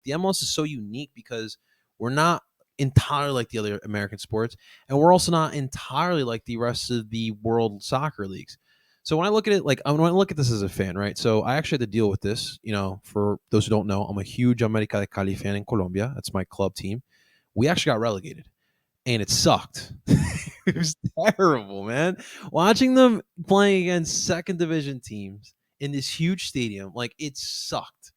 the MLS is so unique because we're not entirely like the other American sports, and we're also not entirely like the rest of the world soccer leagues. So when I look at it, like when I look at this as a fan, right? So I actually had to deal with this. For those who don't know, I'm a huge America de Cali fan in Colombia. That's my club team. We actually got relegated, and it sucked. It was terrible, man. Watching them playing against second division teams in this huge stadium, like it sucked.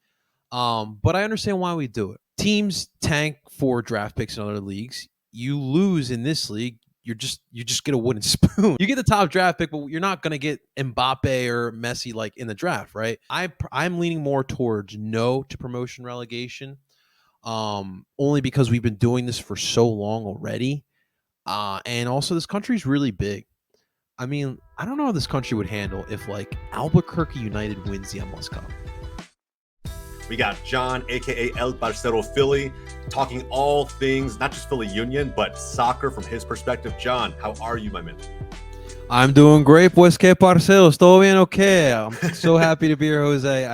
But I understand why we do it. Teams tank for draft picks in other leagues. You lose in this league, you just get a wooden spoon. You get the top draft pick, but you're not gonna get Mbappe or Messi like in the draft, right? I'm leaning more towards no to promotion relegation, only because we've been doing this for so long already, and also this country's really big. I mean, I don't know how this country would handle if like Albuquerque United wins the MLS Cup. We got John, aka El Parcero Philly, talking all things, not just Philly Union, but soccer from his perspective. John, how are you, my man? I'm doing great, pues que parceros, todo bien, okay. I'm so happy to be here, Jose.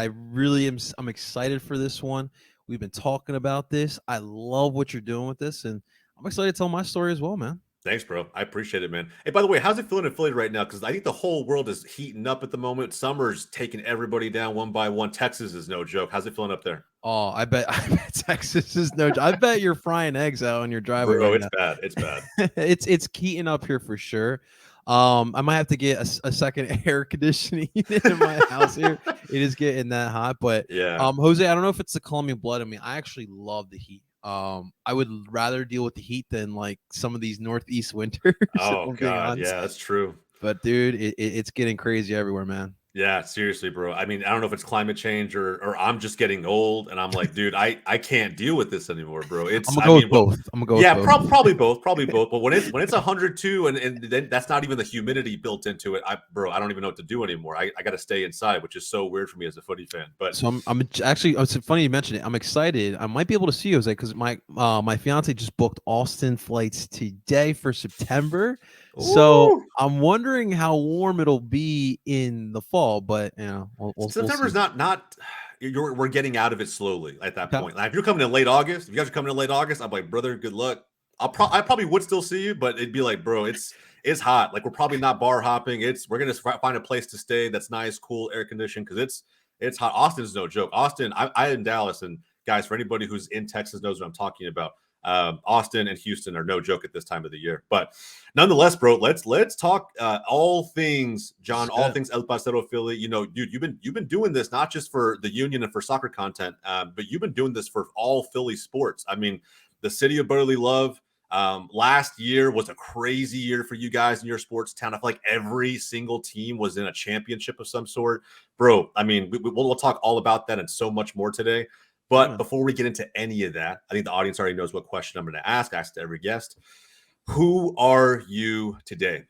I'm excited for this one. We've been talking about this. I love what you're doing with this, and I'm excited to tell my story as well, man. Thanks, bro. I appreciate it, man. Hey, by the way, how's it feeling in Philly right now? Because I think the whole world is heating up at the moment. Summer's taking everybody down one by one. Texas is no joke. How's it feeling up there? Oh, I bet Texas is no. I bet you're frying eggs out on your driveway Bro, right it's now. bad. It's bad. It's heating up here for sure. I might have to get a second air conditioning unit in my house here. It is getting that hot, but Yeah. Jose, I don't know if it's the Colombian blood in me. I actually love the heat. I would rather deal with the heat than like some of these northeast winters. Oh God, yeah, that's true. But dude, it's getting crazy everywhere, man. Yeah, seriously, bro. I mean, I don't know if it's climate change or I'm just getting old, and I'm like, dude, I can't deal with this anymore, bro. I'm gonna go with both. I'm gonna go yeah, with both. probably both, probably both. But when it's 102 and then that's not even the humidity built into it, bro, I don't even know what to do anymore. I got to stay inside, which is so weird for me as a footy fan. But so I'm actually. It's funny you mentioned it. I'm excited. I might be able to see Jose because my fiance just booked Austin flights today for September. So I'm wondering how warm it'll be in the fall, but we'll September's see. not. We're getting out of it slowly at that Okay. point. Like if you're coming in late August, if you guys are coming in late August, I'm like, brother, good luck. I probably would still see you, but it'd be like, bro, it's hot. Like we're probably not bar hopping. We're gonna find a place to stay that's nice, cool, air conditioned because it's hot. Austin's no joke. Austin, I in Dallas, and guys, for anybody who's in Texas knows what I'm talking about. Austin and Houston are no joke at this time of the year. But nonetheless, bro, let's talk all things, John, all things El Parcero Philly. You know, dude, you've been doing this not just for the union and for soccer content, but you've been doing this for all Philly sports. I mean, the city of brotherly love. Last year was a crazy year for you guys in your sports town. I feel like every single team was in a championship of some sort, bro. I mean, we'll talk all about that and so much more today. But before we get into any of that, I think the audience already knows what question I'm going to ask. I ask to every guest. Who are you today?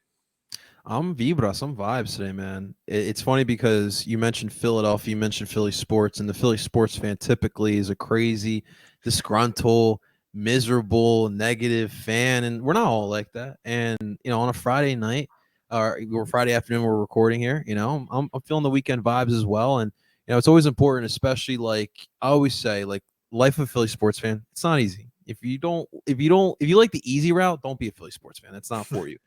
I'm Vibras. I'm vibes today, man. It's funny because you mentioned Philadelphia, you mentioned Philly sports, and the Philly sports fan typically is a crazy, disgruntled, miserable, negative fan, and we're not all like that. And on a Friday night or Friday afternoon, we're recording here. I'm feeling the weekend vibes as well, and it's always important, especially like I always say, like life of a Philly sports fan. It's not easy. If you like the easy route, don't be a Philly sports fan. That's not for you.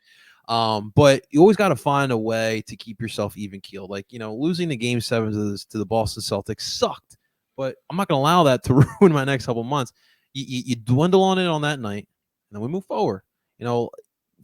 But you always got to find a way to keep yourself even keeled. Like, losing the game 7 to the Boston Celtics sucked, but I'm not going to allow that to ruin my next couple months. You dwindle on it on that night, and then we move forward.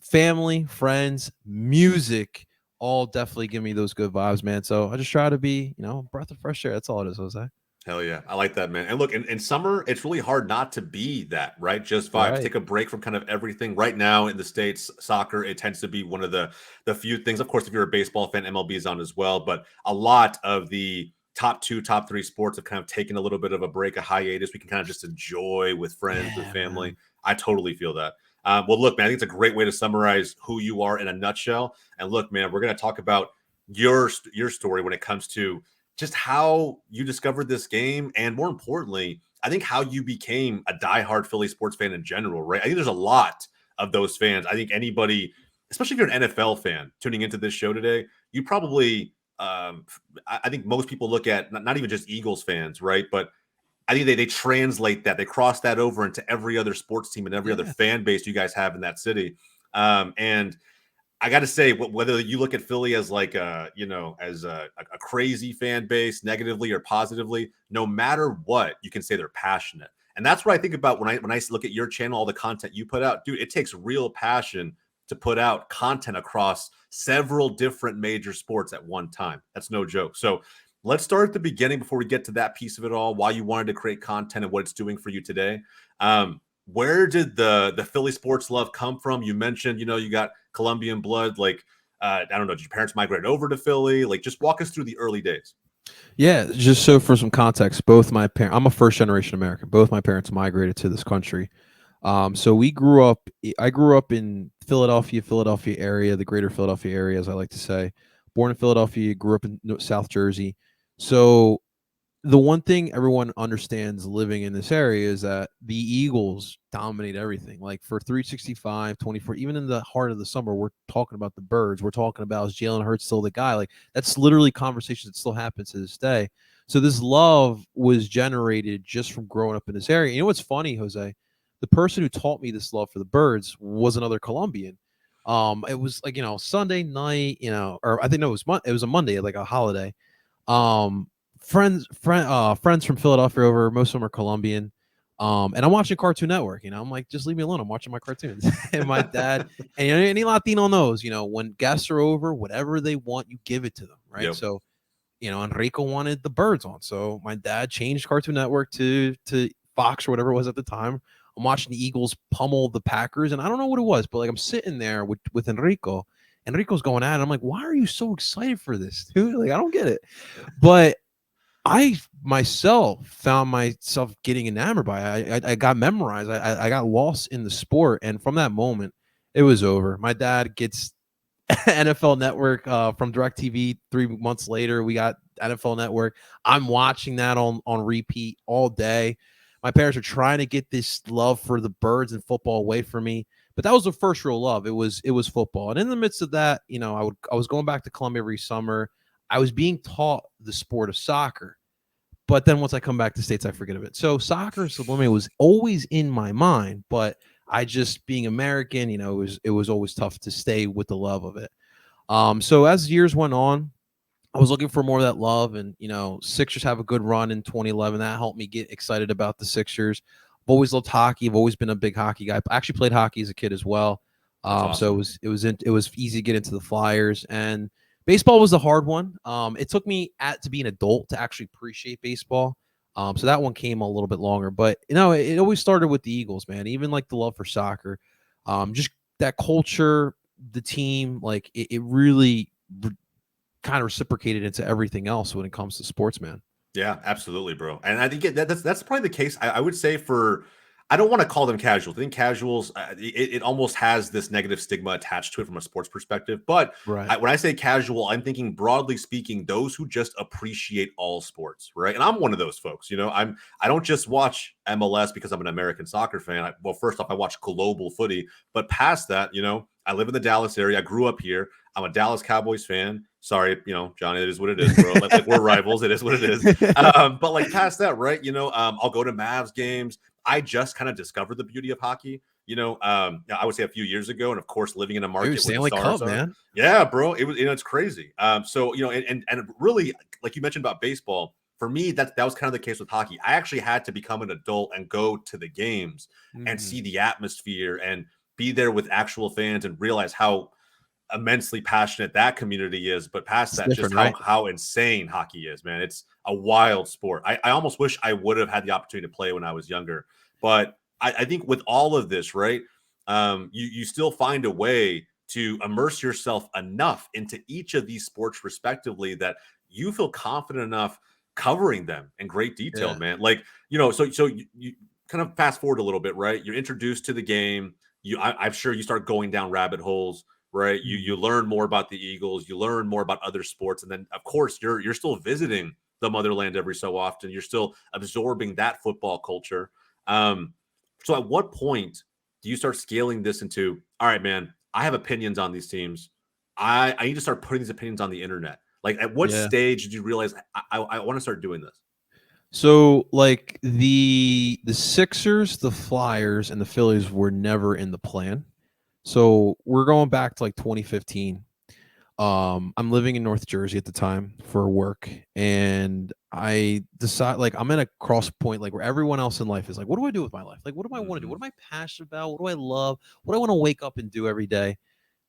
Family, friends, music, all definitely give me those good vibes, man. So I just try to be, a breath of fresh air. That's all it is, Jose. Hell yeah. I like that, man. And look, in summer, it's really hard not to be that, right? Just vibes. Right. Take a break from kind of everything. Right now in the States, soccer, it tends to be one of the few things. Of course, if you're a baseball fan, MLB is on as well. But a lot of the top 2, top 3 sports have kind of taken a little bit of a break, a hiatus. We can kind of just enjoy with friends, with family. Man. I totally feel that. Well, look, man, I think it's a great way to summarize who you are in a nutshell. And look, man, we're going to talk about your story when it comes to just how you discovered this game, and more importantly, I think how you became a diehard Philly sports fan in general, right? I think there's a lot of those fans. I think anybody, especially if you're an NFL fan tuning into this show today, you probably, I think most people look at not even just Eagles fans, right? But I think they translate that, they cross that over into every other sports team and every other Yeah. fan base you guys have in that city. And I got to say, whether you look at Philly as like as a crazy fan base, negatively or positively, no matter what, you can say they're passionate. And that's what I think about when I look at your channel, all the content you put out, dude. It takes real passion to put out content across several different major sports at one time. That's no joke. So let's start at the beginning before we get to that piece of it all. Why you wanted to create content and what it's doing for you today. Where did the Philly sports love come from? You mentioned, you got Colombian blood. Like, I don't know, did your parents migrate over to Philly? Like, just walk us through the early days. Yeah, just so for some context, both my parents, I'm a first generation American. Both my parents migrated to this country. So we grew up, I grew up in Philadelphia area, the greater Philadelphia area, as I like to say. Born in Philadelphia, grew up in South Jersey. So the one thing everyone understands living in this area is that the Eagles dominate everything. Like for 365, 24, even in the heart of the summer, we're talking about the birds. We're talking about, is Jalen Hurts still the guy? Like that's literally conversations that still happen to this day. So this love was generated just from growing up in this area. You know what's funny, Jose? The person who taught me this love for the birds was another Colombian. It was like, Sunday night, or I think no, it was a Monday, like a holiday. Um, friends from Philadelphia over. Most of them are Colombian. And I'm watching Cartoon Network. I'm like, just leave me alone. I'm watching my cartoons. And my dad, and any Latino knows, when guests are over, whatever they want, you give it to them, right? Yep. So, Enrico wanted the birds on, so my dad changed Cartoon Network to Fox or whatever it was at the time. I'm watching the Eagles pummel the Packers, and I don't know what it was, but like I'm sitting there with Enrico. Enrico's going at it. I'm like, why are you so excited for this, dude? Like, I don't get it. But I myself found myself getting enamored by it. I got memorized. I got lost in the sport, and from that moment, it was over. My dad gets NFL Network from DirecTV 3 months later. We got NFL Network. I'm watching that on repeat all day. My parents are trying to get this love for the birds and football away from me, but that was the first real love. It was football, and in the midst of that, I was going back to Columbia every summer. I was being taught the sport of soccer, but then once I come back to States, I forget of it. So soccer subliminally was always in my mind, but I just being American, it was always tough to stay with the love of it. So as years went on, I was looking for more of that love, and Sixers have a good run in 2011. That helped me get excited about the Sixers. I've always loved hockey. I've always been a big hockey guy. I actually played hockey as a kid as well. That's So awesome. it was easy to get into the Flyers, and baseball was the hard one. It took me to be an adult to actually appreciate baseball. So that one came a little bit longer, but it always started with the Eagles, man. Even like the love for soccer, just that culture, the team, like it really kind of reciprocated into everything else when it comes to sports, man. Yeah, absolutely, bro. And I think that's probably the case. I would say for I don't want to call them casuals. I think casuals it almost has this negative stigma attached to it from a sports perspective. But Right. when I say casual, I'm thinking broadly speaking, those who just appreciate all sports, right? And I'm one of those folks. I don't just watch MLS because I'm an American soccer fan. Well, first off, I watch global footy, but past that, I live in the Dallas area. I grew up here. I'm a Dallas Cowboys fan. Sorry, Johnny, it is what it is, bro. Like we're rivals. It is what it is. But like past that, right? I'll go to Mavs games. I just kind of discovered the beauty of hockey. I would say a few years ago, and of course, living in a Dude, market where the Stanley stars Cup, are. man. Yeah, bro, it was. It's crazy. So and really, like you mentioned about baseball. For me, that was kind of the case with hockey. I actually had to become an adult and go to the games and Mhm. see the atmosphere and be there with actual fans and realize how immensely passionate that community is, but past It's that, just different, how right? how insane hockey is, man. It's a wild sport. I almost wish I would have had the opportunity to play when I was younger. But I think with all of this, right, you still find a way to immerse yourself enough into each of these sports respectively that you feel confident enough covering them in great detail, Yeah. man. Like, so you kind of fast forward a little bit, right? You're introduced to the game. I'm sure you start going down rabbit holes, right? You Mhm. learn more about the Eagles, you learn more about other sports, and then of course you're still visiting the motherland every so often. You're still absorbing that football culture. Um, so at what point do you start scaling this into, all right, man, I have opinions on these teams. I need to start putting these opinions on the internet. Like at what Yeah. stage did you realize I want to start doing this? So like the Sixers, the Flyers, and the Phillies were never in the plan. So we're going back to like 2015. I'm living in North Jersey at the time for work, and I decide like I'm at a cross point like where everyone else in life is like, what do I do with my life? Like, what do I want to do? Hmm. What am I passionate about? What do I love? What do I want to wake up and do every day?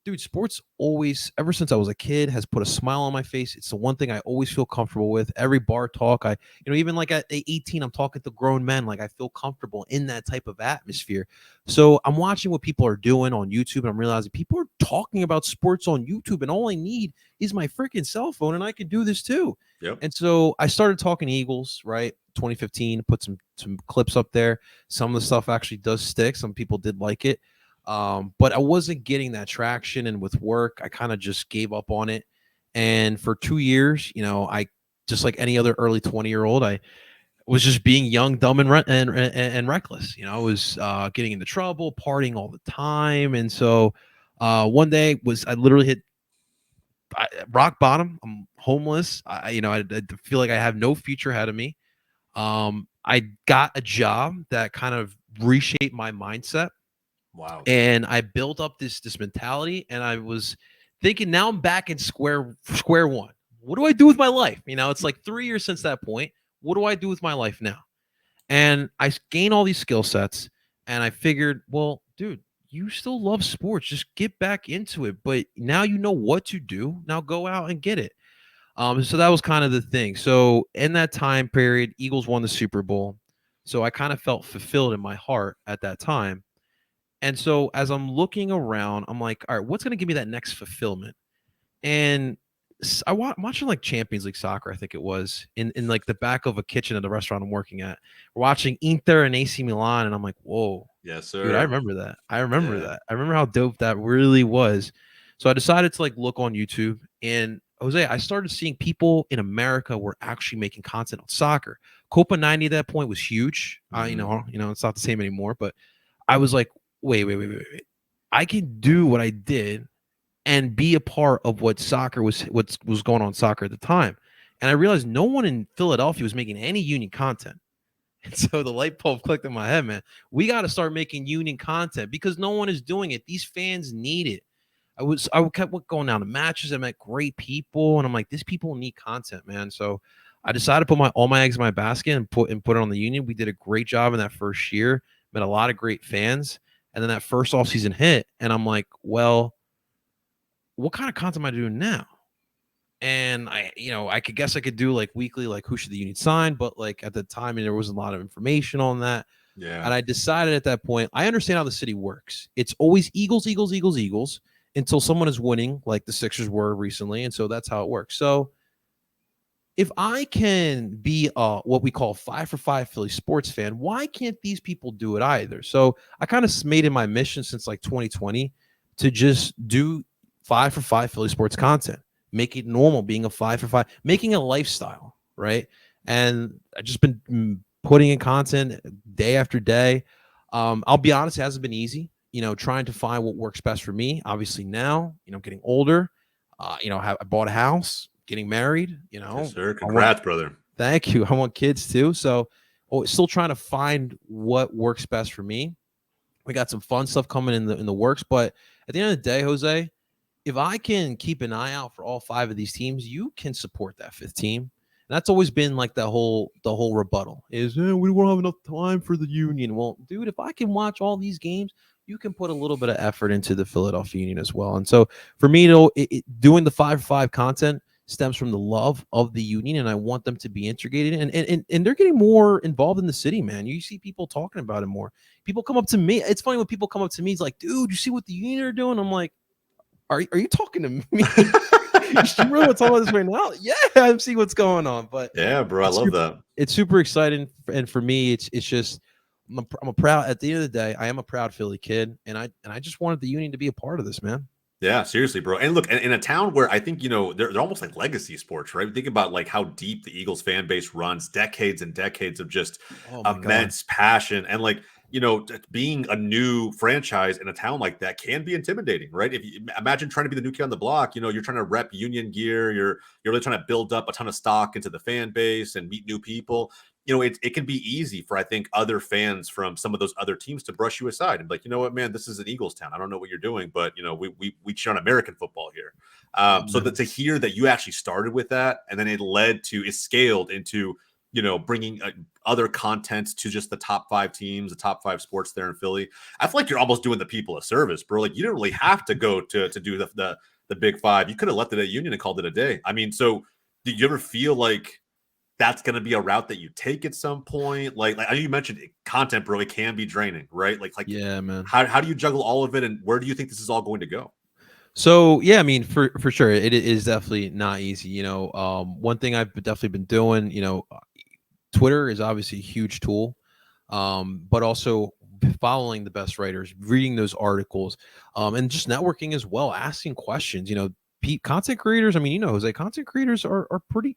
Dude, sports always, ever since I was a kid, has put a smile on my face. It's the one thing I always feel comfortable with. Every bar talk, even like at 18, I'm talking to grown men. Like I feel comfortable in that type of atmosphere. So I'm watching what people are doing on YouTube, and I'm realizing people are talking about sports on YouTube, and all I need is my freaking cell phone, and I can do this too. Yep. And so I started talking Eagles, right? 2015, put some clips up there. Some of the stuff actually does stick. Some people did like it. But I wasn't getting that traction, and with work, I kind of just gave up on it. And for 2 years, I just like any other early 20-year-old, I was just being young, dumb, and reckless. I was getting into trouble, partying all the time, and so one day I literally hit rock bottom. I'm homeless. I feel like I have no future ahead of me. I got a job that kind of reshaped my mindset, Wow. and I built up this mentality, and I was thinking now I'm back in square one. What do I do with my life? It's like 3 years since that point. What do I do with my life now? And I gained all these skill sets, and I figured, well, dude, you still love sports. Just get back into it. But now you know what to do. Now go out and get it. So that was kind of the thing. So in that time period, Eagles won the Super Bowl. So I kind of felt fulfilled in my heart at that time. And so as I'm looking around, I'm like, all right, what's going to give me that next fulfillment? And I'm watching like Champions League soccer, I think it was, in like the back of a kitchen at the restaurant I'm working at. We're watching Inter and AC Milan, and I'm like, whoa, Yes, dude, I sir. remember that. I remember Yeah. that. I remember how dope that really was. So I decided to like look on YouTube, and Jose, I started seeing people in America were actually making content on soccer. Copa 90 at that point was huge. Hmm. It's not the same anymore, but I was like, wait. I can do what I did and be a part of what was going on in soccer at the time. And I realized no one in Philadelphia was making any union content. And so the light bulb clicked in my head, man. We got to start making union content because no one is doing it. These fans need it. I kept going down to matches. I met great people, and I'm like, these people need content, man. So I decided to put all my eggs in my basket and put it on the union. We did a great job in that first year. Met a lot of great fans, and then that first off season hit, and I'm like, well, what kind of content am I doing now? And I could guess I could do like weekly, like who should the union sign, but like at the time, there wasn't a lot of information on that. Yeah. And I decided at that point, I understand how the city works. It's always Eagles, Eagles, Eagles, Eagles until someone is winning, like the Sixers were recently. And so that's how it works. So if I can be what we call 5 for 5 Philly sports fan, why can't these people do it either? So I kind of made it my mission since like 2020 to just do 5 for 5 Philly sports content, make it normal being a 5 for 5, making a lifestyle, right? And I just been putting in content day after day. I'll be honest, it hasn't been easy, trying to find what works best for me. Obviously now, getting older, I bought a house, getting married. Yes, sir. I want. Congrats, brother. Thank you. I want kids too. So, still trying to find what works best for me. We got some fun stuff coming in the works, but at the end of the day, Jose, if I can keep an eye out for all 5 of these teams, you can support that fifth team. And that's always been like the whole rebuttal is we won't have enough time for the union. Well, dude, if I can watch all these games, you can put a little bit of effort into the Philadelphia Union as well. And so for me, doing the 5 for 5 content stems from the love of the union, and I want them to be integrated. And they're getting more involved in the city, man. You see people talking about it more. People come up to me. It's funny when people come up to me. It's like, dude, you see what the union are doing? I'm like, are you talking to me? You really want to talk about this right now? Yeah, I'm seeing what's going on. But Yeah, bro. I it's love super, that. it's super exciting, and for me, it's just I'm a proud. At the end of the day, I am a proud Philly kid, and I just wanted the union to be a part of this, man. Yeah, seriously, bro. And look, in a town where I think, they're almost like legacy sports, right? Think about like how deep the Eagles fan base runs, decades and decades of just Oh my god. immense passion. And like, being a new franchise in a town like that can be intimidating, right? If you imagine trying to be the new kid on the block, you're trying to rep union gear, you're really trying to build up a ton of stock into the fan base and meet new people. it can be easy for, I think, other fans from some of those other teams to brush you aside and be like, you know what, man, this is an Eagles town. I don't know what you're doing, but we cheer on American football here. So that to hear that you actually started with that, and then it scaled into bringing other content to just the top 5 teams, the top 5 sports there in Philly. I feel like you're almost doing the people a service, bro. Like, you didn't really have to go to do the big 5. You could have left it at Union and called it a day. I mean, so did you ever feel like that's going to be a route that you take at some point? Like I know you mentioned content, bro. It can be draining, right? Like yeah, man. How do you juggle all of it, and where do you think this is all going to go? So yeah, I mean, for sure, it is definitely not easy. One thing I've definitely been doing, Twitter is obviously a huge tool, but also following the best writers, reading those articles, and just networking as well, asking questions. Content creators. I mean, Jose, content creators are pretty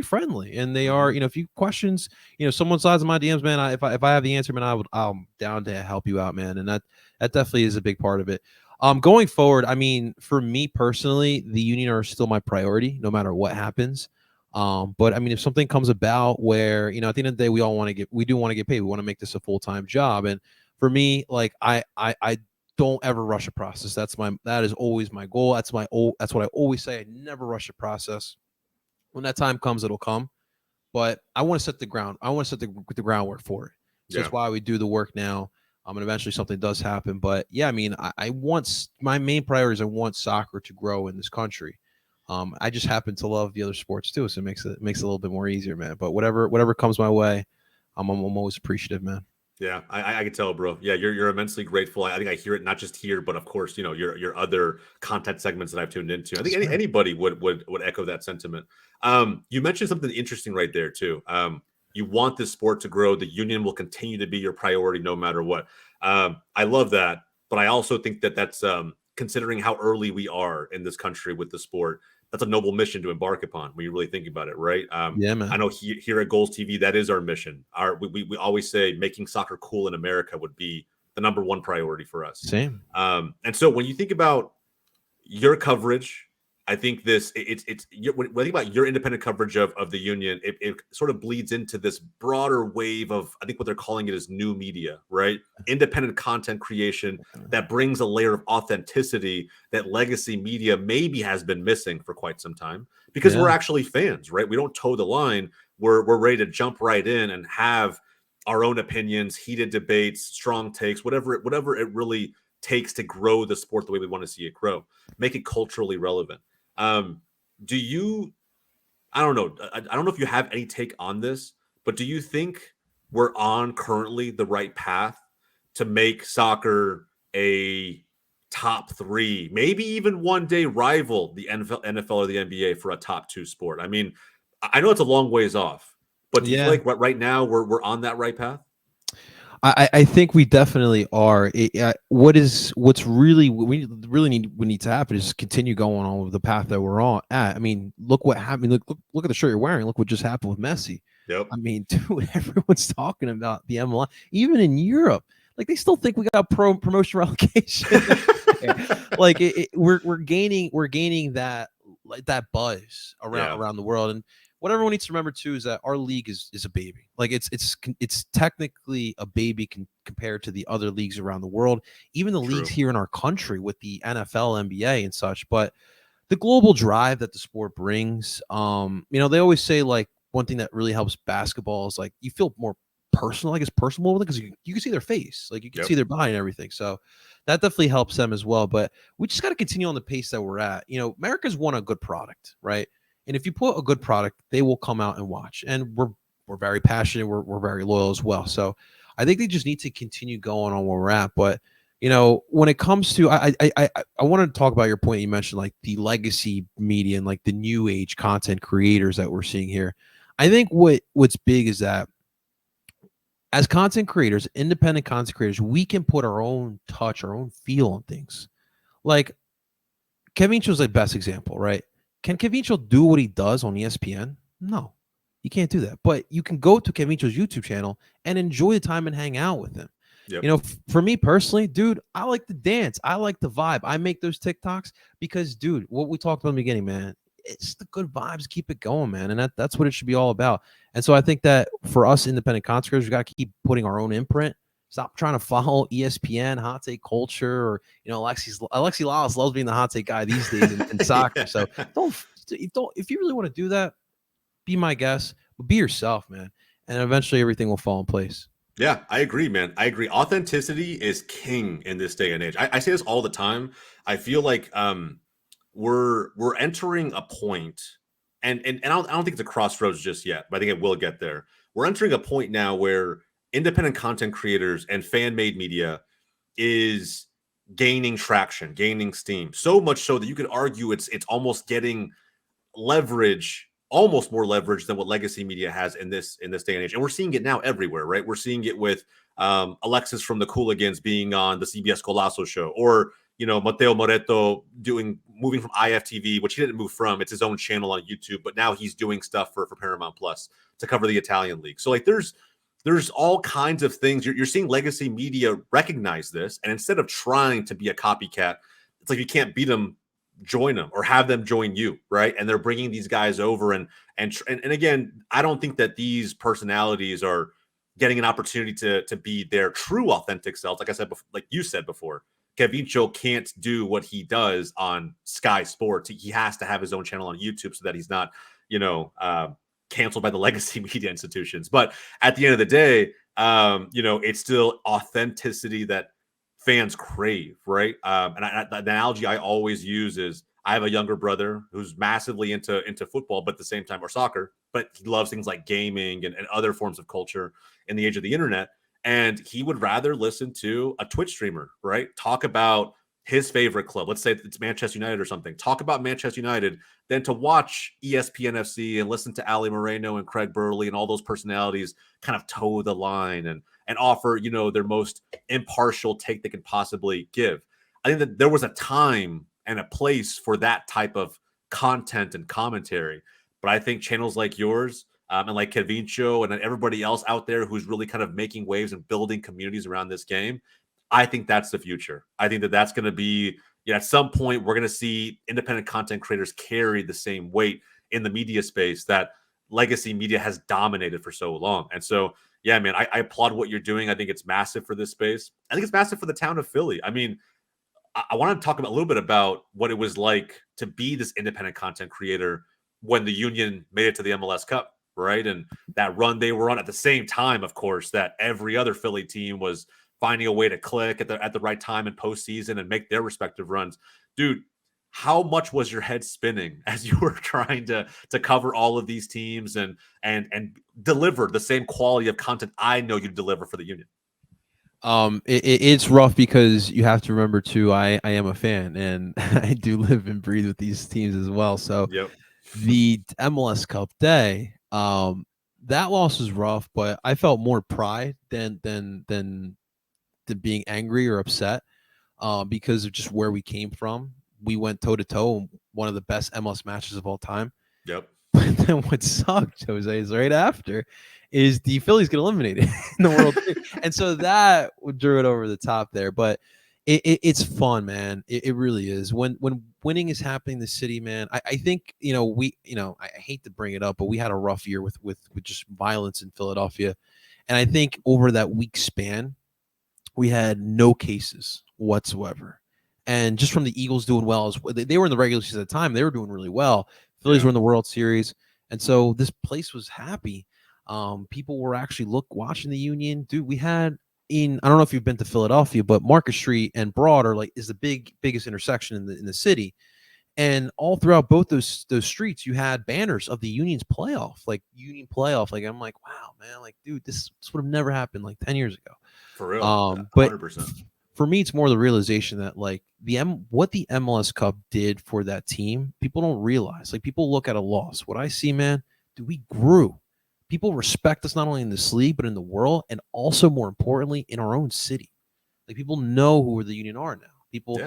friendly, and they are. If you questions, someone slides in my DMs, man. If I have the answer, man, I'm down to help you out, man, and that definitely is a big part of it. Going forward, I mean, for me personally, the Union are still my priority, no matter what happens. But I mean, if something comes about where, at the end of the day, we do want to get paid. We want to make this a full-time job. And for me, like I don't ever rush a process. That is always my goal. That's what I always say. I never rush a process. When that time comes, it'll come. But I want to set the ground. I want to set the groundwork for it. So that's why we do the work now. And eventually something does happen. But yeah, I mean, I want, my main priority is I want soccer to grow in this country. I just happen to love the other sports too, so it makes it a little bit more easier, man. But whatever comes my way, I'm always appreciative, man. Yeah, I can tell, bro. Yeah, you're immensely grateful. I think I hear it not just here, but of course, your other content segments that I've tuned into. I think anybody would echo that sentiment. You mentioned something interesting right there too. You want this sport to grow. The Union will continue to be your priority no matter what. I love that, but I also think that that's considering how early we are in this country with the sport. That's a noble mission to embark upon when you really think about it, right? Yeah, man. I know here at GOLZtv, that is our mission. We always say making soccer cool in America would be the number one priority for us. Same. And so when you think about your coverage, I think when I think about your independent coverage of the Union, it sort of bleeds into this broader wave of, I think what they're calling it is new media, right? Independent content creation that brings a layer of authenticity that legacy media maybe has been missing for quite some time, because we're actually fans, right? We don't toe the line. We're ready to jump right in and have our own opinions, heated debates, strong takes, whatever it really takes to grow the sport the way we want to see it grow, make it culturally relevant. Do you, I don't know. I don't know if you have any take on this, but do you think we're on currently the right path to make soccer a top 3, maybe even one day rival the NFL or the NBA for a top 2 sport? I mean, I know it's a long ways off, but do you feel like right now we're on that right path? I think we definitely are. What's really we need to happen is continue going on with the path that we're on at. I mean, look what happened. Look at the shirt you're wearing. Look what just happened with Messi. Yep. I mean, dude, everyone's talking about the MLS. Even in Europe, like they still think we got promotion relegation. Like we're gaining that buzz around the world. And what everyone needs to remember too is that our league is a baby. Like it's technically a baby compared to the other leagues around the world, even the leagues here in our country with the NFL, NBA, and such. But the global drive that the sport brings, they always say like one thing that really helps basketball is like you feel more personal, I guess, personal with it because you can see their face, like you can see their body and everything. So that definitely helps them as well. But we just got to continue on the pace that we're at. America's won a good product, right? And if you put a good product, they will come out and watch. And we're very passionate. We're very loyal as well. So I think they just need to continue going on where we're at. But when it comes to, I want to talk about your point you mentioned, like the legacy media and like the new age content creators that we're seeing here. I think what's big is that as content creators, independent content creators, we can put our own touch, our own feel on things. Like Kevin Cho's the best example, right? Can Kevin Cho do what he does on ESPN? No, you can't do that. But you can go to Kevin Cho's YouTube channel and enjoy the time and hang out with him. Yep. For me personally, dude, I like to dance. I like the vibe. I make those TikToks because, dude, what we talked about in the beginning, man, it's the good vibes. Keep it going, man. And that's what it should be all about. And so I think that for us independent content creators, we got to keep putting our own imprint. Stop trying to follow ESPN, hot take culture, or Alexi Lalas loves being the hot take guy these days in soccer. So don't if you really want to do that, be my guest, but be yourself, man, and eventually everything will fall in place. Yeah, I agree, man. I agree. Authenticity is king in this day and age. I say this all the time. I feel like we're entering a point, and I don't think it's a crossroads just yet, but I think it will get there. We're entering a point now where independent content creators and fan made media is gaining traction, gaining steam, so much so that you could argue it's almost getting leverage, almost more leverage than what legacy media has in this day and age. And we're seeing it now everywhere, right? We're seeing it with Alexis from the Cooligans being on the CBS Golazo show, or Mateo Moreto moving from IFTV, which he didn't move from. It's his own channel on YouTube, but now he's doing stuff for Paramount Plus to cover the Italian league. So like there's all kinds of things. You're seeing legacy media recognize this, and instead of trying to be a copycat, it's like you can't beat them, join them, or have them join you, right? And they're bringing these guys over, and again, I don't think that these personalities are getting an opportunity to be their true authentic selves. Like I said before, like you said before, Kevincho can't do what he does on Sky Sports. He has to have his own channel on YouTube so that he's not, canceled by the legacy media institutions. But at the end of the day, it's still authenticity that fans crave, right? The analogy I always use is I have a younger brother who's massively into football, but at the same time, or soccer, but he loves things like gaming and other forms of culture in the age of the internet. And he would rather listen to a Twitch streamer, right? Talk about his favorite club. Let's say it's Manchester United or something. Talk about Manchester United, than to watch ESPN FC and listen to Ali Moreno and Craig Burley and all those personalities kind of toe the line and offer, their most impartial take they can possibly give. I think that there was a time and a place for that type of content and commentary. But I think channels like yours, and like Kevincho and everybody else out there who's really kind of making waves and building communities around this game, I think that's the future. I think that that's going to be, at some point, we're going to see independent content creators carry the same weight in the media space that legacy media has dominated for so long. And so, yeah, man, I applaud what you're doing. I think it's massive for this space. I think it's massive for the town of Philly. I mean, I want to talk a little bit about what it was like to be this independent content creator when the Union made it to the MLS Cup, right? And that run they were on at the same time, of course, that every other Philly team was finding a way to click at the right time in postseason and make their respective runs. Dude, how much was your head spinning as you were trying to cover all of these teams and deliver the same quality of content I know you deliver for the Union? It's rough because you have to remember too, I am a fan and I do live and breathe with these teams as well. So yep. The MLS Cup day, that loss was rough, but I felt more pride than being angry or upset, because of just where we came from. We went toe to toe, one of the best MLS matches of all time. Yep. But then what sucked, Jose, is right after is the Phillies get eliminated in the World Series. And so that drew it over the top there. But it's fun, man. It really is. When winning is happening in the city, man, I think, I hate to bring it up, but we had a rough year with just violence in Philadelphia. And I think over that week span, we had no cases whatsoever. And just from the Eagles doing well, they were in the regular season at the time, they were doing really well. Phillies were in the World Series. And so this place was happy. People were actually watching the Union. Dude, we had I don't know if you've been to Philadelphia, but Market Street and Broad is the biggest intersection in the city. And all throughout both those streets, you had banners of the Union's playoff, Union playoff. I'm like, wow, man, dude, this would have never happened 10 years ago. For real. 100%. But for me, it's more the realization that what the MLS Cup did for that team, people don't realize. People look at a loss. What I see, man, dude, we grew. People respect us not only in this league, but in the world, and also more importantly, in our own city. People know who the Union are now. People,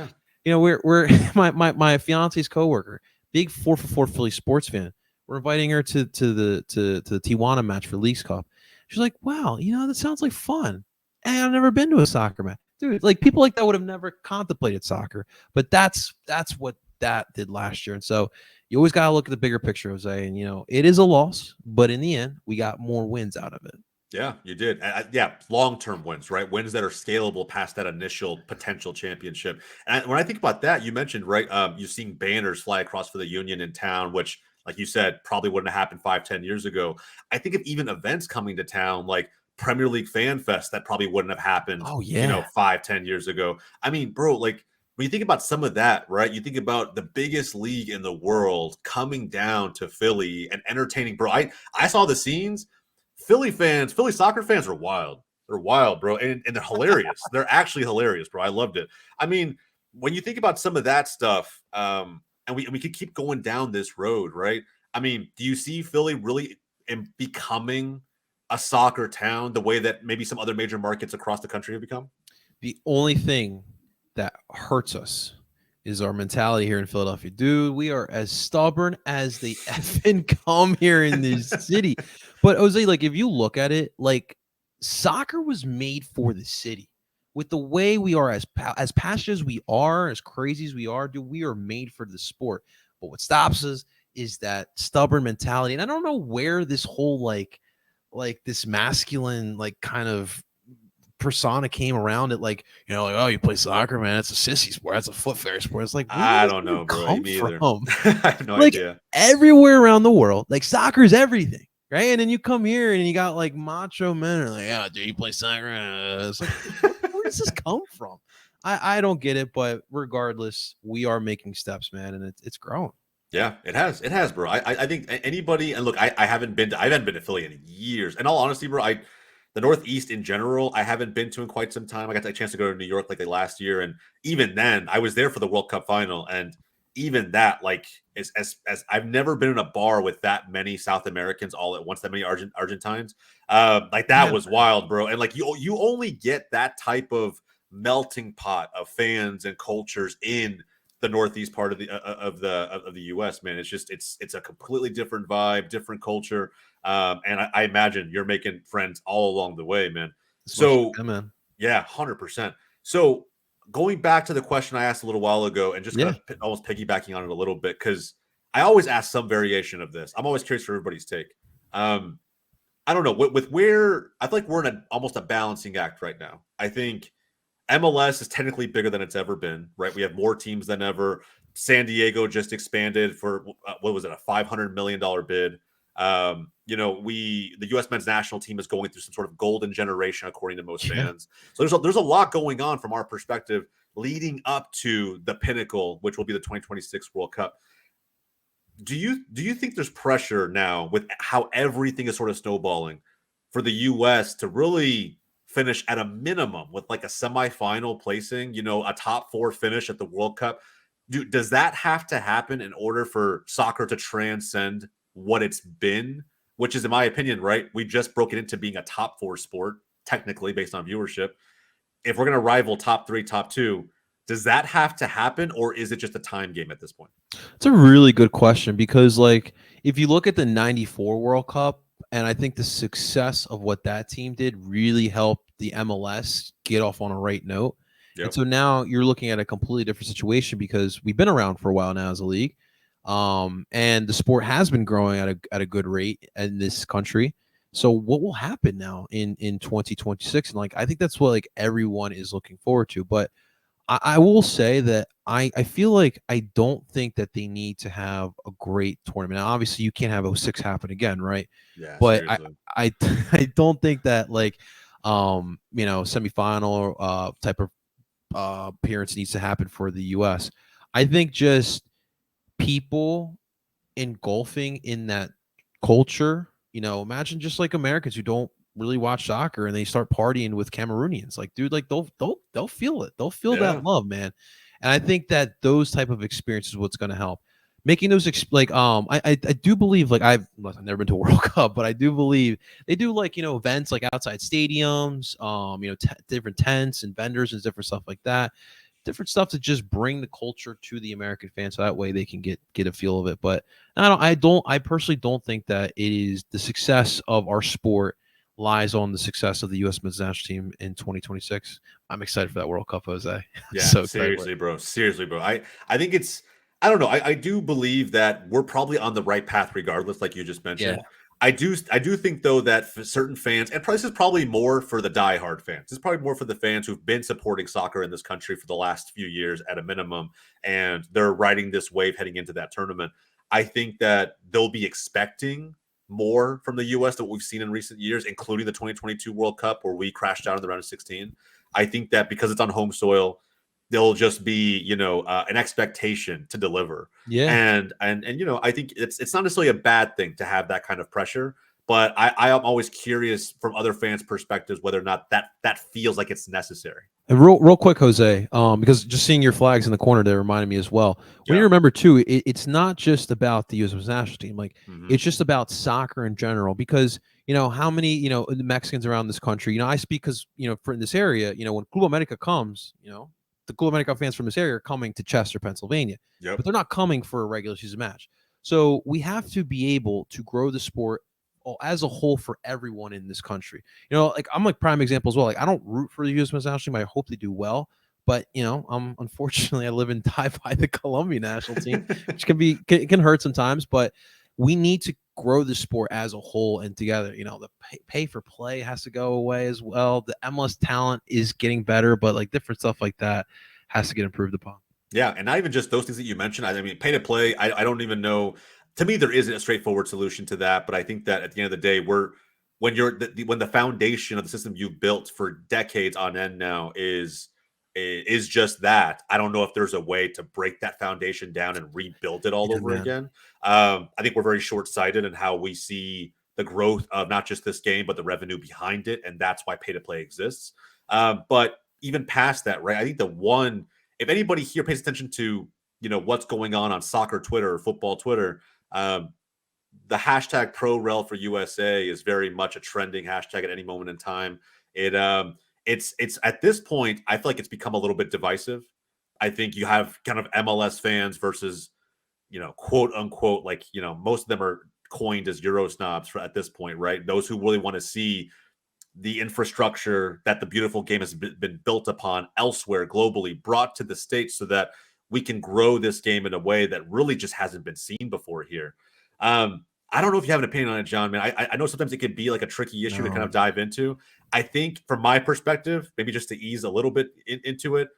we're my fiance's coworker, big 4-for-4 Philly sports fan. We're inviting her to the Tijuana match for Leagues Cup. She's like, wow, that sounds like fun. And I've never been to a soccer match. Dude, people like that would have never contemplated soccer. But that's what that did last year. And so, you always got to look at the bigger picture, Jose. And, it is a loss, but in the end, we got more wins out of it. Yeah, you did. Yeah, long-term wins, right? Wins that are scalable past that initial potential championship. And when I think about that, you mentioned, right, you're seeing banners fly across for the Union in town, which, like you said, probably wouldn't have happened 5-10 years ago. I think of even events coming to town, like Premier League Fan Fest, that probably wouldn't have happened, Oh, yeah. 5-10 years ago. I mean, bro, like when you think about some of that, right? You think about the biggest league in the world coming down to Philly and entertaining, bro. I saw the scenes. Philly soccer fans are wild. They're wild, bro. And they're hilarious. They're actually hilarious, bro. I loved it. I mean, when you think about some of that stuff, and we could keep going down this road, right? I mean, do you see Philly really becoming a soccer town the way that maybe some other major markets across the country have become? The only thing that hurts us is our mentality here in Philadelphia. Dude, we are as stubborn as they effing come here in this city. But Jose, like, if you look at it, like, soccer was made for the city. With the way we are, as passionate as we are, as crazy as we are, dude, we are made for the sport. But what stops us is that stubborn mentality. And I don't know where this whole like this masculine, like, kind of persona came around it, like, oh, you play soccer, man, it's a sissy sport, that's a foot fairy sport. It's like, where I does don't it know, bro. come Me either. from? I have no Like, idea. everywhere around the world, like, soccer is everything, right? And then you come here and you got like macho men are like, yeah, dude, you play soccer. It's like, where does this come from? I don't get it, but regardless, we are making steps, man, and it's growing. Yeah, it has. It has, bro. I think anybody, and look, I haven't been to Philly in years. In all honesty, bro, the Northeast in general, I haven't been to in quite some time. I got a chance to go to New York like last year, and even then, I was there for the World Cup final, and even that, like, as I've never been in a bar with that many South Americans all at once, that many Argentines. Like, that Yeah, was wild, bro. And like, you only get that type of melting pot of fans and cultures in the northeast part of the U.S. Man, it's a completely different vibe, different culture, and I imagine you're making friends all along the way, man. as much as So I can, man. yeah, 100%. So going back to the question I asked a little while ago, and just kind Yeah, of almost piggybacking on it a little bit, because I always ask some variation of this. I'm always curious for everybody's take. I don't know, with where I feel like we're in almost a balancing act right now. I think MLS is technically bigger than it's ever been, right? We have more teams than ever. San Diego just expanded for what was it, a $500 million bid. The U.S. men's national team is going through some sort of golden generation, according to most yeah. fans. So there's a lot going on from our perspective, leading up to the pinnacle, which will be the 2026 World Cup. Do you think there's pressure now with how everything is sort of snowballing for the U.S. to really finish at a minimum with like a semifinal placing, a top 4 finish at the World Cup? Does that have to happen in order for soccer to transcend what it's been, which is, in my opinion, right? We just broke it into being a top 4 sport, technically based on viewership. If we're going to rival top 3, top 2, does that have to happen, or is it just a time game at this point? It's a really good question because, like, if you look at the '94 World Cup, and I think the success of what that team did really helped the MLS get off on a right note. And Yep. so now you're looking at a completely different situation because we've been around for a while now as a league, and the sport has been growing at a good rate in this country. So what will happen now in 2026? And, like, I think that's what, like, everyone is looking forward to, but I will say that I feel like I don't think that they need to have a great tournament. Now, obviously, you can't have '06 happen again, right? Yeah, But seriously. I I don't think that, like, semifinal type of appearance needs to happen for the U.S. I think just people engulfing in that culture. Imagine just like Americans who don't really watch soccer and they start partying with Cameroonians. Like, dude, like they'll feel it. They'll feel Yeah. that love, man. And I think that those type of experiences is what's going to help. Making those I do believe, like, I've never been to a World Cup, but I do believe they do, like, events like outside stadiums, different tents and vendors and different stuff like that, different stuff to just bring the culture to the American fan, so that way they can get a feel of it. But I personally don't think that it is the success of our sport lies on the success of the U.S. men's national team in 2026. I'm excited for that World Cup, Jose. I'm Yeah, so excited for it. seriously, bro. Seriously, bro. I think it's I don't know. I do believe that we're probably on the right path regardless, like you just Yeah. mentioned. I do think though that for certain fans, and this is probably more for the diehard fans. This is probably more for the fans who've been supporting soccer in this country for the last few years at a minimum, and they're riding this wave heading into that tournament. I think that they'll be expecting more from the U.S. than what we've seen in recent years, including the 2022 World Cup where we crashed out in the round of 16. I think that because it's on home soil, there'll just be an expectation to deliver, Yeah. and I think it's not necessarily a bad thing to have that kind of pressure, but I am always curious from other fans' perspectives whether or not that feels like it's necessary. And real quick, Jose, because just seeing your flags in the corner there reminded me as well. We need to Yeah. remember too, it's not just about the U.S. national team. Like Hmm. it's just about soccer in general. Because how many the Mexicans around this country. I speak because for in this area, when Club America comes, the Club America fans from this area are coming to Chester, Pennsylvania, Yep. but they're not coming for a regular season match. So we have to be able to grow the sport as a whole for everyone in this country. Like I'm like prime example as well. Like I don't root for the U.S. national team. I hope they do well, but unfortunately I live and die by the Colombian national team, which can hurt sometimes. But we need to grow the sport as a whole and together. The pay for play has to go away as well. The MLS talent is getting better, but like different stuff like that has to get improved upon. Yeah, and not even just those things that you mentioned. I mean, pay to play. I don't even know. To me, there isn't a straightforward solution to that. But I think that at the end of the day, when the foundation of the system you've built for decades on end now is just that. I don't know if there's a way to break that foundation down and rebuild it all Yeah, over man. again. I think we're very short sighted in how we see the growth of not just this game, but the revenue behind it, and that's why pay to play exists. But even past that, right? I think the one if anybody here pays attention to what's going on soccer Twitter or football Twitter, um, the hashtag ProRel for USA is very much a trending hashtag at any moment in time. It's at this point, I feel like it's become a little bit divisive. I think you have kind of MLS fans versus quote unquote, like most of them are coined as Euro snobs at this point, right? Those who really want to see the infrastructure that the beautiful game has been built upon elsewhere globally brought to the States so that we can grow this game in a way that really just hasn't been seen before here. I don't know if you have an opinion on it, John, man. I know sometimes it can be like a tricky issue to kind No. of dive into. I think from my perspective, maybe just to ease a little bit into it,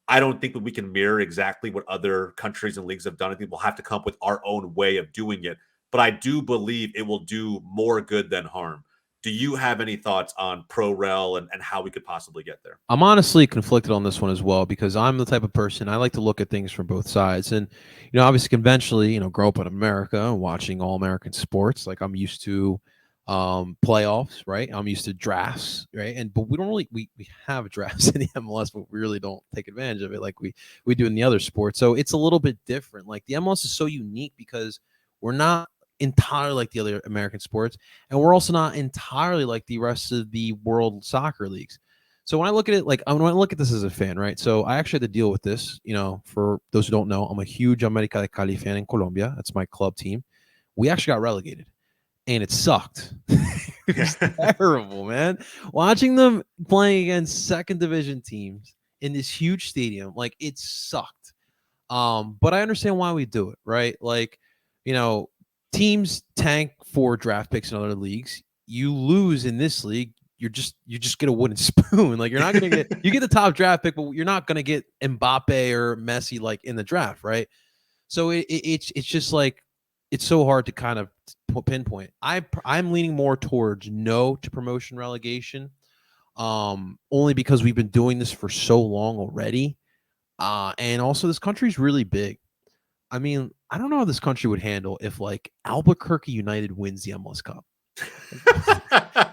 I don't think that we can mirror exactly what other countries and leagues have done. I think we'll have to come up with our own way of doing it. But I do believe it will do more good than harm. Do you have any thoughts on ProRel and how we could possibly get there? I'm honestly conflicted on this one as well because I'm the type of person I like to look at things from both sides. And, obviously conventionally, grow up in America and watching all American sports. Like I'm used to playoffs, right? I'm used to drafts, right? But we don't really we have drafts in the MLS, but we really don't take advantage of it like we do in the other sports. So it's a little bit different. Like the MLS is so unique because we're not entirely like the other American sports, and we're also not entirely like the rest of the world soccer leagues. So when I look at it, like when I look at this as a fan, right? So I actually had to deal with this. For those who don't know, I'm a huge America de Cali fan in Colombia. That's my club team. We actually got relegated, and it sucked. It was terrible, man. Watching them playing against second division teams in this huge stadium, like it sucked. But I understand why we do it, right? Like, you know, teams tank for draft picks in other leagues. You lose in this league, you just get a wooden spoon. Like you're not gonna get you get the top draft pick, but you're not gonna get Mbappe or Messi like in the draft, right? So it's just like it's so hard to kind of pinpoint. I'm leaning more towards no to promotion relegation, only because we've been doing this for so long already, and also this country's really big. I mean, I don't know how this country would handle if like Albuquerque United wins the MLS Cup.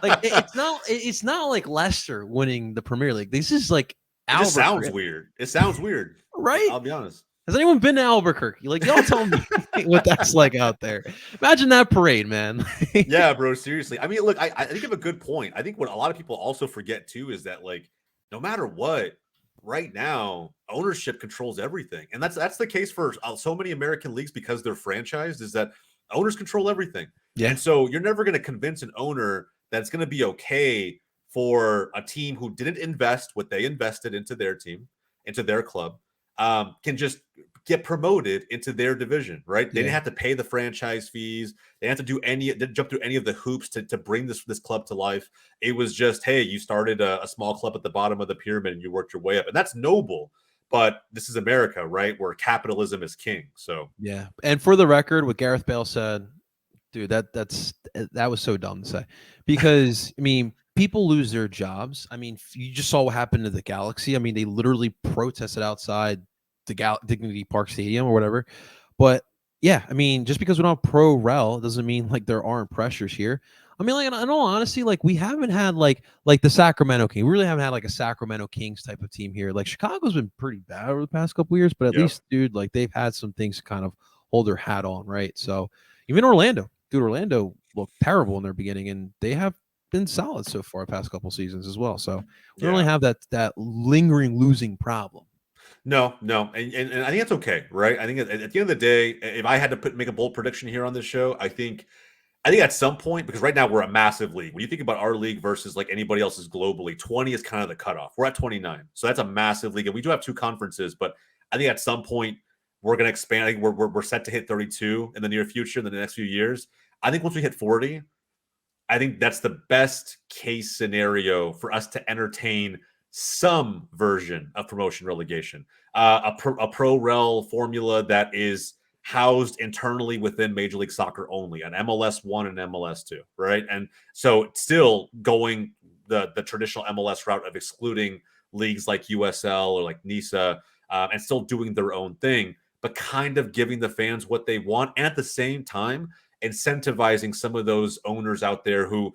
Like it's not like Leicester winning the Premier League. This is like It just sounds Albuquerque, weird. It sounds weird. right? I'll be honest. Has anyone been to Albuquerque? Like, y'all tell me what that's like out there. Imagine that parade, man. Yeah, bro. Seriously. I mean, look, I think you have a good point. I think what a lot of people also forget too is that like no matter what, right now ownership controls everything, and that's the case for so many American leagues because they're franchised. Is that owners control everything, Yeah, and so you're never going to convince an owner that it's going to be okay for a team who didn't invest what they invested into their team, into their club, can just get promoted into their division, right? They Yeah. didn't have to pay the franchise fees. They didn't have to do didn't jump through any of the hoops to bring this club to life. It was just, hey, you started a small club at the bottom of the pyramid and you worked your way up. And that's noble. But this is America, right? Where capitalism is king. So Yeah. And for the record, what Gareth Bale said, dude, that was so dumb to say. Because I mean, people lose their jobs. I mean, you just saw what happened to the Galaxy. I mean, they literally protested outside the Dignity Park Stadium or whatever. But yeah, I mean, just because we're not pro rel doesn't mean like there aren't pressures here. I mean, like in all honesty, like we haven't had like the Sacramento King. We really haven't had like a Sacramento Kings type of team here. Like Chicago's been pretty bad over the past couple years, but at yep. least, dude, like they've had some things to kind of hold their hat on, right? So even Orlando, dude, Orlando looked terrible in their beginning, and they have been solid so far the past couple seasons as well. So we don't really Yeah. have that lingering losing problem. No, and I think that's okay, right? I think at the end of the day, if I had to make a bold prediction here on this show, I think at some point, because right now we're a massive league. When you think about our league versus like anybody else's globally, 20 is kind of the cutoff. We're at 29, so that's a massive league, and we do have two conferences. But I think at some point we're going to expand. I think we're set to hit 32 in the near future, in the next few years. I think once we hit 40, I think that's the best case scenario for us to entertain some version of promotion relegation, a pro rel formula that is housed internally within Major League Soccer only, an MLS 1 and MLS 2, right? And so still going the traditional MLS route of excluding leagues like USL or like NISA, and still doing their own thing, but kind of giving the fans what they want, and at the same time incentivizing some of those owners out there who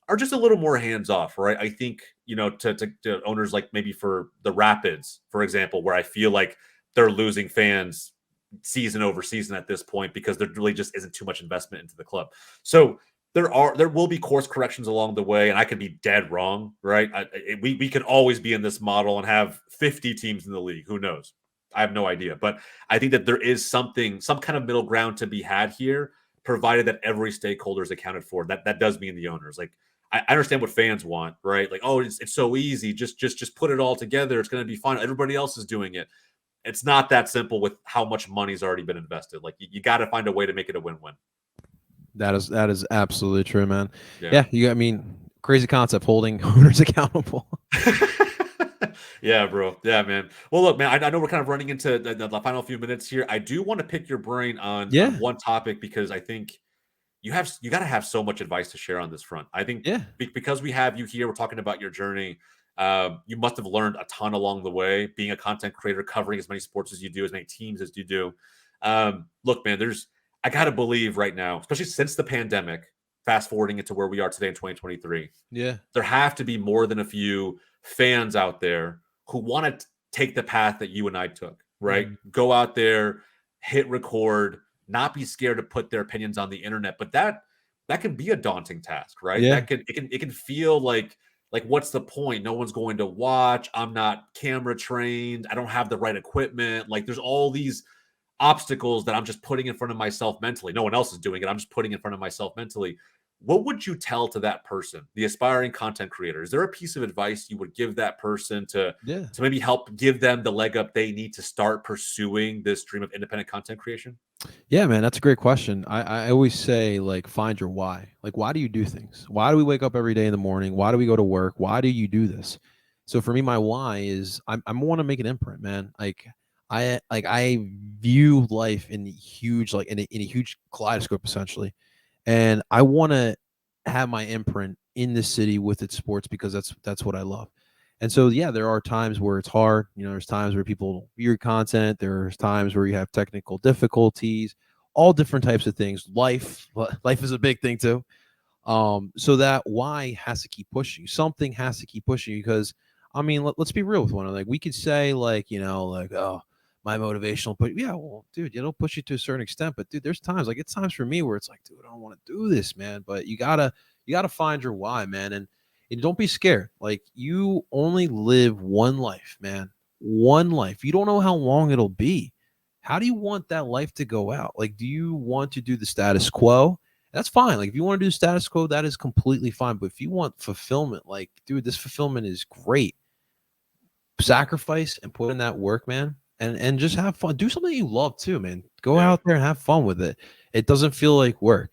are just a little more hands off, right? I think, to owners like maybe for the Rapids, for example, where I feel like they're losing fans season over season at this point because there really just isn't too much investment into the club. So there will be course corrections along the way, and I could be dead wrong, right? We could always be in this model and have 50 teams in the league. Who knows? I have no idea, but I think that there is some kind of middle ground to be had here, provided that every stakeholder is accounted for. That does mean the owners. Like I understand what fans want, right? Like, oh, it's so easy. Just put it all together. It's going to be fine. Everybody else is doing it. It's not that simple with how much money's already been invested. Like you got to find a way to make it a win-win. That is absolutely true, man. Yeah. Yeah, I mean, crazy concept holding owners accountable. Yeah, bro. Yeah, man. Well, look, man, I know we're kind of running into the final few minutes here. I do want to pick your brain on Yeah, one topic because I think you got to have so much advice to share on this front. I think yeah, because we have you here, we're talking about your journey. You must have learned a ton along the way, being a content creator, covering as many sports as you do, as many teams as you do. Look, man, I got to believe right now, especially since the pandemic, fast forwarding into where we are today in 2023, yeah, there have to be more than a few fans out there who want to take the path that you and I took, right? mhm, Go out there, hit record, not be scared to put their opinions on the internet, but that can be a daunting task, right? yeah, It can feel like what's the point? No one's going to watch. I'm not camera trained. I don't have the right equipment. Like there's all these obstacles that I'm just putting in front of myself mentally. No one else is doing it. I'm just putting in front of myself mentally. What would you tell to that person, the aspiring content creator? Is there a piece of advice you would give that person yeah. to maybe help give them the leg up they need to start pursuing this dream of independent content creation? Yeah, man, that's a great question. I always say, like, find your why. Like, why do you do things? Why do we wake up every day in the morning? Why do we go to work? Why do you do this? So for me, my why is I want to make an imprint, man. I view life in huge, like in a huge kaleidoscope essentially, and I want to have my imprint in the city with its sports because that's what I love. And so, yeah, there are times where it's hard. You know, there's times where people view your content. There's times where you have technical difficulties, all different types of things. Life is a big thing too. So that why has to keep pushing you. Something has to keep pushing you because, I mean, let's be real with one another. Like we could say, like, like, oh, my motivational put. Yeah, well, dude, it'll push you to a certain extent. But dude, there's times like it's times for me where it's like, dude, I don't want to do this, man. But you gotta find your why, man, and don't be scared. Like you only live one life, man. One life. You don't know how long it'll be. How do you want that life to go out? Like, do you want to do the status quo? That's fine. Like if you want to do status quo, that is completely fine. But if you want fulfillment, like, dude, this fulfillment is great. Sacrifice and put in that work, man. and just have fun. Do something you love too, man. Go Yeah. out there and have fun with it. It doesn't feel like work.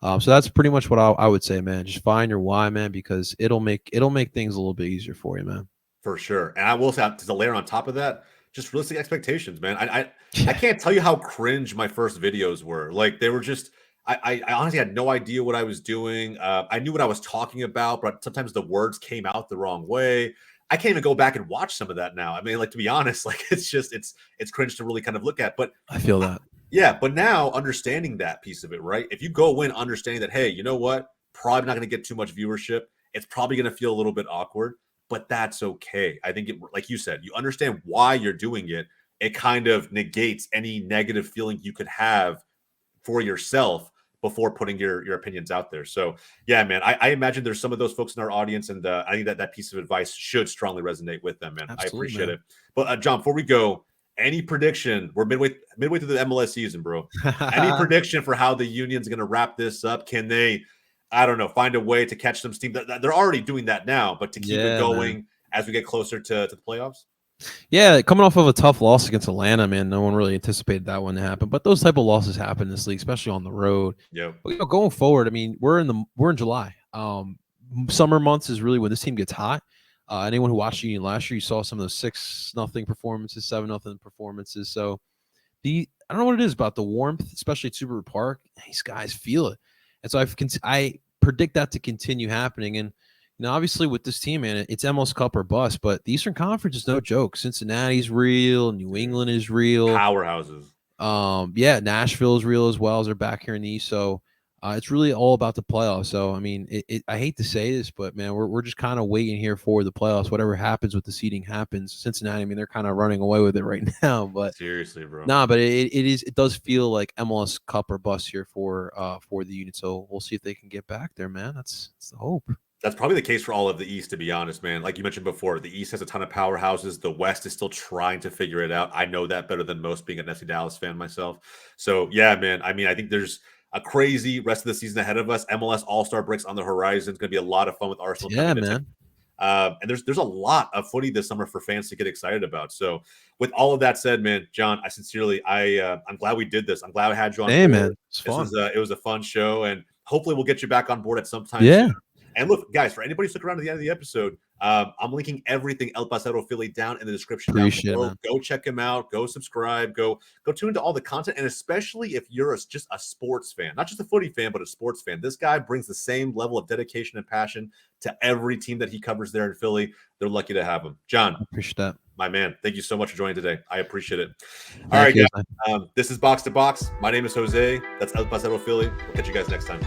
So that's pretty much what I would say, man. Just find your why, man, because it'll make things a little bit easier for you, man. For sure. And I will say to layer on top of that, just realistic expectations, man. I Yeah, can't tell you how cringe my first videos were. Like they were just I honestly had no idea what I was doing. I knew what I was talking about, but sometimes the words came out the wrong way. I can't even go back and watch some of that now. I mean, like to be honest, like it's cringe to really kind of look at. But I feel I- that. yeah, but now understanding that piece of it, right? If you go in understanding that, hey, you know what? Probably not going to get too much viewership. It's probably going to feel a little bit awkward, but that's okay. I think, like you said, you understand why you're doing it. It kind of negates any negative feeling you could have for yourself before putting your opinions out there. So, yeah, man, I imagine there's some of those folks in our audience, and I think that piece of advice should strongly resonate with them, man. I Absolutely, appreciate man. it. But John, before we go, any prediction? We're midway through the MLS season, bro. Any prediction for how the Union's going to wrap this up? Can they, I don't know, find a way to catch some steam? They're already doing that now, but to keep it Yeah, man. going as we get closer to the playoffs? Yeah, coming off of a tough loss against Atlanta, man, no one really anticipated that one to happen. But those type of losses happen in this league, especially on the road. Yep. But going forward, I mean, we're in July. Summer months is really when this team gets hot. Anyone who watched Union last year, you saw some of those 6-0 performances, 7-0 performances. So I don't know what it is about the warmth, especially at Subaru Park. These guys feel it, and so I predict that to continue happening. And obviously with this team, man, it's MLS Cup or bust. But the Eastern Conference is no joke. Cincinnati's real. New Dude. England is real. Powerhouses. Yeah, Nashville is real as well as they're back here in the East. So it's really all about the playoffs. So I mean, I hate to say this, but man, we're just kind of waiting here for the playoffs. Whatever happens with the seeding happens. Cincinnati, I mean, they're kind of running away with it right now. But Seriously, bro. nah, but it does feel like MLS Cup or bust here for the Union. So we'll see if they can get back there, man. That's the hope. That's probably the case for all of the East, to be honest, man. Like you mentioned before, the East has a ton of powerhouses. The West is still trying to figure it out. I know that better than most, being an FC Dallas fan myself. So, yeah, man. I mean, I think there's a crazy rest of the season ahead of us. MLS All-Star breaks on the horizon. It's going to be a lot of fun with Arsenal Yeah, coming into. man. And there's a lot of footy this summer for fans to get excited about. So, with all of that said, man, John, I'm glad we did this. I'm glad I had you on Hey, board. man, it's fun. It was a fun show, and hopefully we'll get you back on board at some time soon. Yeah, And look, guys, for anybody who stuck around to the end of the episode, I'm linking everything El Parcero Philly down in the description down appreciate it, below. man. Go check him out. Go subscribe. Go tune into all the content. And especially if you're just a sports fan, not just a footy fan, but a sports fan. This guy brings the same level of dedication and passion to every team that he covers there in Philly. They're lucky to have him. John, I appreciate that. my man, thank you so much for joining today. I appreciate it. All Thank right, you. guys. This is Box to Box. My name is Jose. That's El Parcero Philly. We'll catch you guys next time.